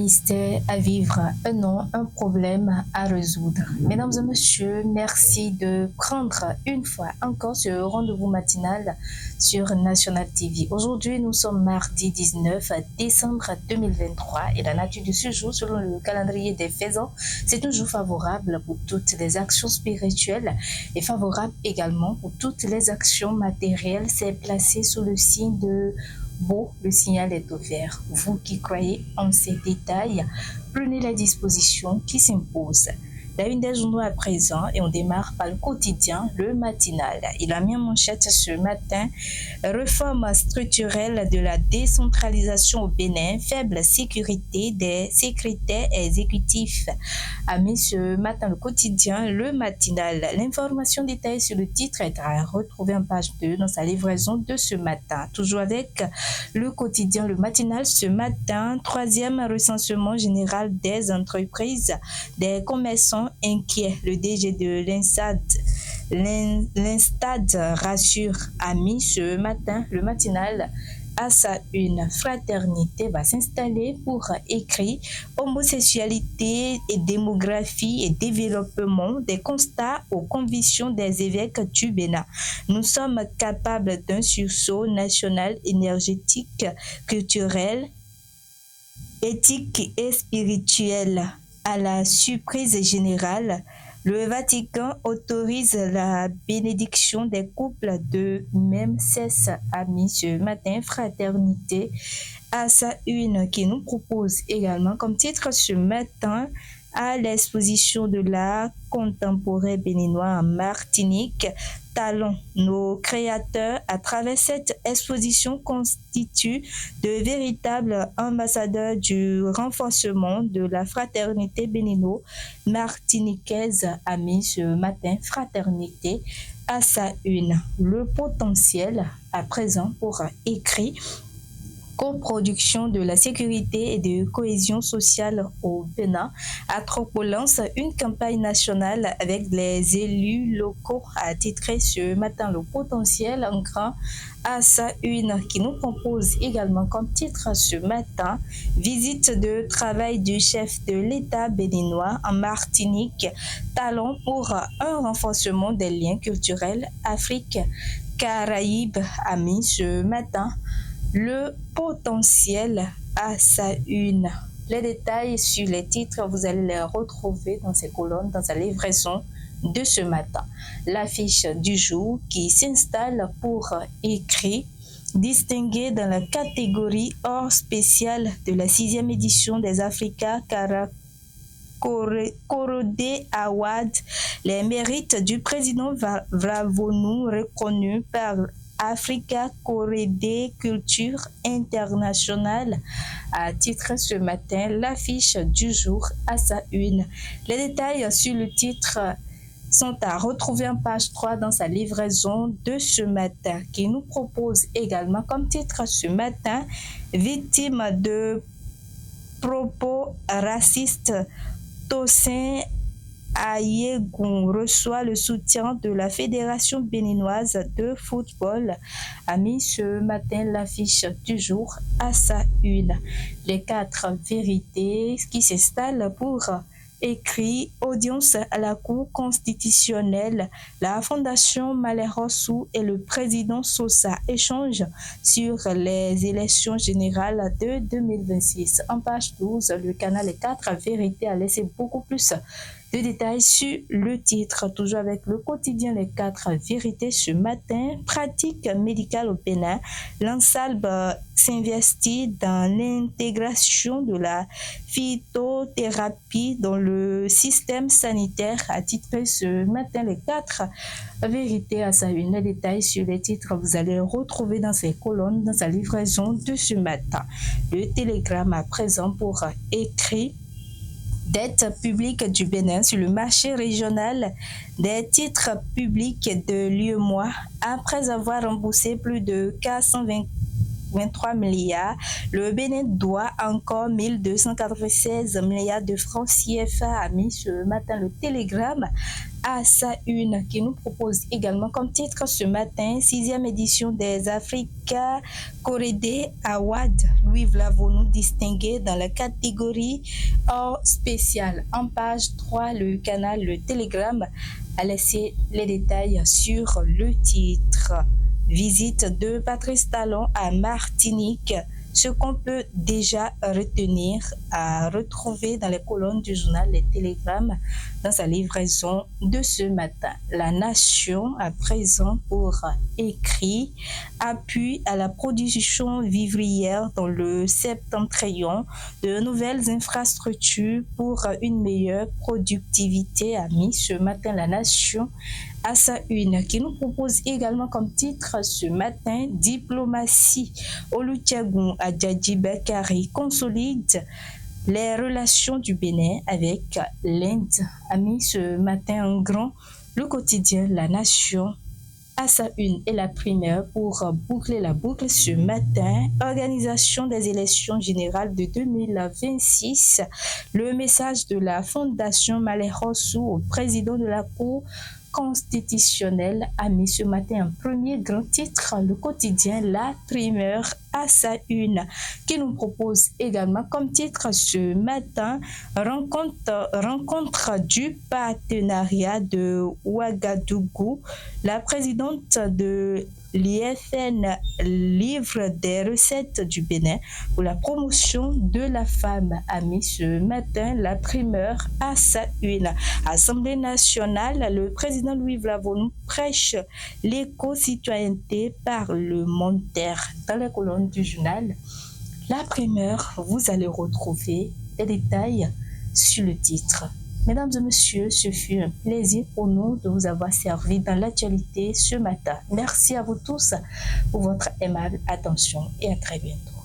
mystère à vivre, un nom, un problème à résoudre. Mesdames et messieurs, merci de prendre une fois encore ce rendez-vous matinal sur National TV. Aujourd'hui, nous sommes mardi 19 décembre 2023 et la nature de ce jour, selon le calendrier des faisans, c'est un jour favorable pour toutes les actions spirituelles et favorable également pour toutes les actions matérielles. C'est placé sous le signe de Beau, le signal est offert. Vous qui croyez en ces détails, prenez la disposition qui s'impose. La une des journaux à présent et on démarre par le quotidien, le matinal. Il a mis en manchette ce matin réforme structurelle de la décentralisation au Bénin, faible sécurité des secrétaires exécutifs. A mis ce matin le quotidien, le matinal. L'information détaillée sur le titre est à retrouver en page 2 dans sa livraison de ce matin. Toujours avec le quotidien, le matinal, ce matin, troisième recensement général des entreprises, des commerçants inquiets. Le DG de l'Instad rassure, a mis ce matin le matinal à sa une. Fraternité va s'installer pour écrire homosexualité et démographie et développement, des constats aux convictions des évêques du Bénin. Nous sommes capables d'un sursaut national, énergétique, culturel, éthique et spirituel. À la surprise générale, le Vatican autorise la bénédiction des couples de même sexe, a mis ce matin Fraternité à sa une, qui nous propose également comme titre ce matin à l'exposition de l'art contemporain béninois en Martinique. Talons, nos créateurs à travers cette exposition constituent de véritables ambassadeurs du renforcement de la fraternité bénino-martiniquaise, a mis ce matin Fraternité à sa une. Le potentiel à présent pour écrire coproduction de la sécurité et de cohésion sociale au Bénin. Atropo lance une campagne nationale avec les élus locaux, a titré ce matin le potentiel en grand à sa une, qui nous propose également comme titre ce matin visite de travail du chef de l'État béninois en Martinique, talent pour un renforcement des liens culturels Afrique-Caraïbes, a mis ce matin le potentiel à sa une. Les détails sur les titres, vous allez les retrouver dans ces colonnes, dans sa livraison de ce matin. L'affiche du jour qui s'installe pour écrire distingué dans la catégorie hors spéciale de la 6e édition des Africa Corodé Award, les mérites du président Vravonou reconnus par Africa Corédé Culture Internationale, a titré ce matin l'affiche du jour à sa une. Les détails sur le titre sont à retrouver en page 3 dans sa livraison de ce matin, qui nous propose également comme titre ce matin victime de propos racistes, Tosin Ayegun reçoit le soutien de la Fédération béninoise de football, a mis ce matin l'affiche du jour à sa une. Les 4 vérités qui s'installent pour écrire audience à la Cour constitutionnelle. La Fondation Malherossou et le président Sosa échangent sur les élections générales de 2026. En page 12, le canal 4 vérités a laissé beaucoup plus de détails sur le titre, toujours avec le quotidien Les 4 vérités ce matin. Pratique médicale au Bénin, l'Ansalbe s'investit dans l'intégration de la phytothérapie dans le système sanitaire, a titré ce matin Les 4 vérités à sa une. Les détails sur les titres, vous allez retrouver dans ces colonnes, dans sa livraison de ce matin. Le télégramme à présent pour écrire dette publique du Bénin sur le marché régional des titres publics de l'UEMOA. Après avoir remboursé plus de 423 milliards, le Bénin doit encore 1296 milliards de francs CFA, a mis ce matin le télégramme à sa une, qui nous propose également comme titre ce matin, 6e édition des Africa Corridé Awards. Louis Vlavonu distingué dans la catégorie hors spécial. En page 3, le canal Le Télégramme a laissé les détails sur le titre. Visite de Patrice Talon à Martinique. Ce qu'on peut déjà retenir à retrouver dans les colonnes du journal Les Télégrammes dans sa livraison de ce matin. La Nation à présent pour écrit appui à la production vivrière dans le septentrion, de nouvelles infrastructures pour une meilleure productivité, a mis ce matin La Nation à sa une, qui nous propose également comme titre ce matin, Diplomatie. Olusegun Adjadji Bakari consolide les relations du Bénin avec l'Inde, a mis ce matin en grand le quotidien La Nation à sa une et la primaire pour boucler la boucle ce matin. Organisation des élections générales de 2026. Le message de la Fondation Malherosu au président de la Cour constitutionnelle a mis ce matin un premier grand titre, le quotidien La Primeur à sa une, qui nous propose également comme titre ce matin rencontre du partenariat de Ouagadougou. La présidente de l'IFN livre des recettes du Bénin pour la promotion de la femme, a mis ce matin La Primeur à sa une. Assemblée nationale, le président Louis Vlavonu prêche l'éco-citoyenneté parlementaire. Dans les colonnes du journal La Primeur, vous allez retrouver des détails sur le titre. Mesdames et messieurs, ce fut un plaisir pour nous de vous avoir servi dans l'actualité ce matin. Merci à vous tous pour votre aimable attention et à très bientôt.